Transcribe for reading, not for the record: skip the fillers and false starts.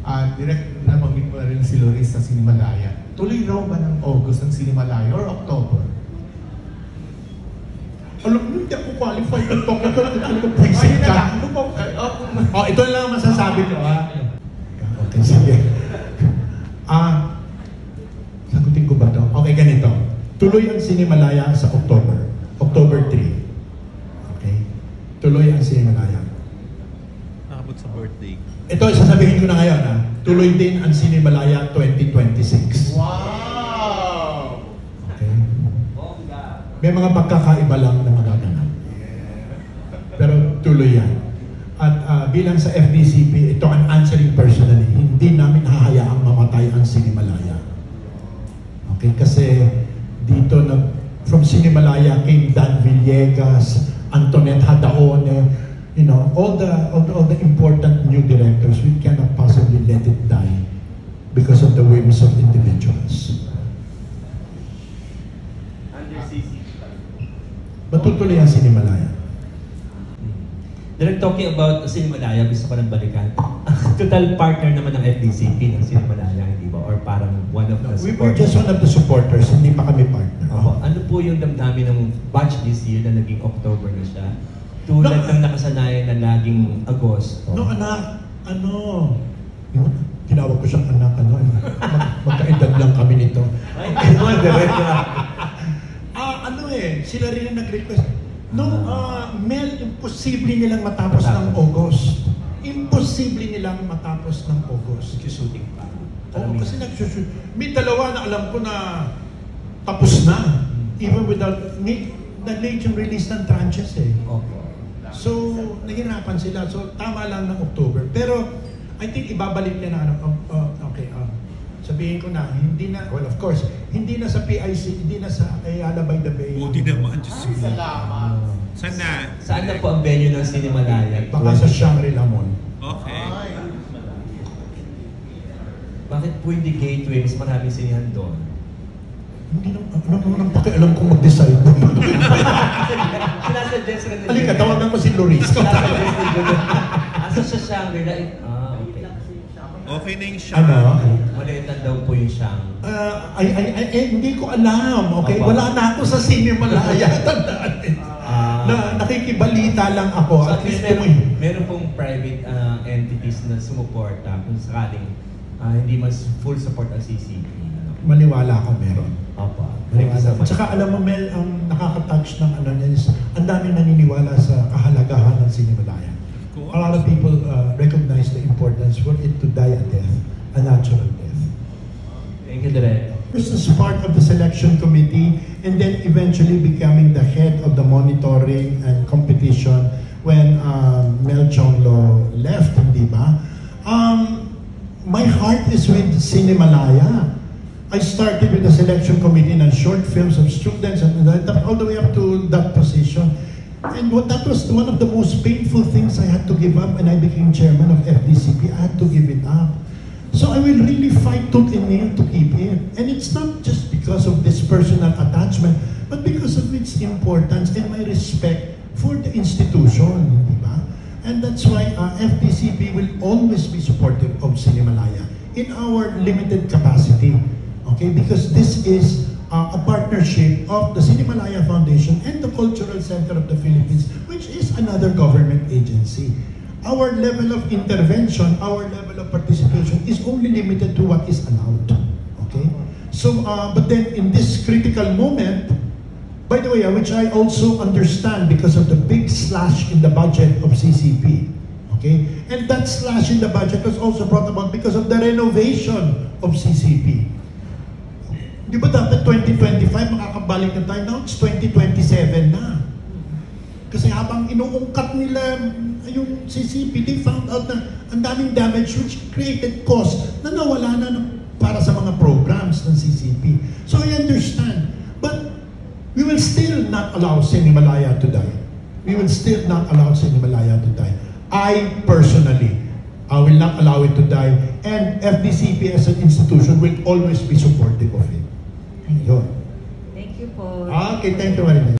Direct na pamit mo na rin si Loris sa Sinimalaya. Tuloy raw ba ng August ang Sinimalaya or October? Alam mo, hindi ako qualified to talk. Ito present ka. Ito lang masasabi ko, ha? Okay, sige. Sagutin ko ba ito? Okay, ganito. Tuloy ang Sinimalaya sa October. October 3. Okay? Tuloy ang Sinimalaya. Nakabot sa birthday. Ito, sasabihin ko na ngayon, ha? Tuloy din ang Sinimalaya 2026. Wow! Okay? May mga pagkakaiba lang na magaganap. Pero tuloy yan. At bilang sa FDCP, ito ang answering personally, hindi namin hahayaang mamatay ang Sinimalaya. Okay? Kasi dito, from Sinimalaya came Dan Villegas, Antoinette Hadaone, you know, all the important new directors. We cannot possibly let it die because of the whims of individuals. Under CCP. Matutuloy ang Sinimalaya. Direct talking about Sinimalaya, gusto ko nang balikan. Total partner naman ng FDCP ng Sinimalaya, hindi ba? Or parang one of the We were supporters. just one of the supporters, hindi pa kami partner. Ano po yung damdamin ng batch this year na naging October na siya? Tulad ng nakasanayan na laging Agosto. No, anak, tinawag ko siyang anak, magkaedad lang kami nito. Ay, direct na. Sila rin ang nag-request. Mel, imposible nilang matapos ng August. Imposible nilang matapos ng August. Shooting pa. Oo, kasi nag-shoot. May dalawa na alam ko na tapos na. Even without, nag-late yung release ng tranches eh. Okay. So, nahirapan sila. So, tama lang ng October. Pero, I think ibabalik niya na sabihin ko na, hindi na, well, of course, hindi na sa PIC, hindi na sa Ayala by the Bay. Buti naman, Diyos mo. Salamat. Saan na? Saan na po ang venue ng Sinimalaya? Baka sa Shangri-La Mall. Okay. Bakit po hindi gateway? Mas maraming sinihan doon. Hindi nang pakialam kung mag-decide. Sinasuggest ka nila. Halika, tawagan ko si Loris. Sinasuggest nila. Asa sa Shangri-La? Okay. Okay na yung shot. Maliit lang daw po yung Shang. Hindi ko alam. Okay? Wala na ako sa Sinimalaya. Tandaan. Nakikibalita lang ako. So at least meron pong private entities na sumuporta kung sakaling hindi mas full support ang CCP. Maniwala ka meron. Opo. At saka alam mo, Mel, ang nakaka-touch ng is, ang daming naniniwala sa kahalagahan ng Sinimalaya. A lot of people recognize the importance for it to die a death, a natural death. Thank you, Direk. First as part of the selection committee, and then eventually becoming the head of the monitoring and competition when Mel Chonglo left, hindi ba? My heart is with Sinimalaya. I started with the selection committee and short films of students and all the way up to that position. And that was one of the most painful things I had to give up when I became chairman of FDCP. I had to give it up. So I will really fight tooth and nail to keep it. And it's not just because of this personal attachment, but because of its importance and my respect for the institution, di ba? And that's why FDCP will always be supportive of Sinimalaya in our limited capacity. Okay, because this is a partnership of the Sinimalaya Foundation and the Cultural Center of the Philippines, which is another government agency. Our level of intervention, our level of participation is only limited to what is allowed. Okay? So, but then in this critical moment, by the way, which I also understand because of the big slash in the budget of CCP. Okay? And that slash in the budget was also brought about because of the renovation of CCP. Di ba dapat 2025 makakabalik na tayo? Now it's 2027 na. Kasi habang inuungkat nila yung CCP, they found out na ang daming damage which created cost na nawala na para sa mga programs ng CCP. So I understand. But we will still not allow Sinimalaya to die. We will still not allow Sinimalaya to die. I personally, I will not allow it to die. And FDCP as an institution will always be supportive of it. Yun. Thank you po. Okay, thank you very much.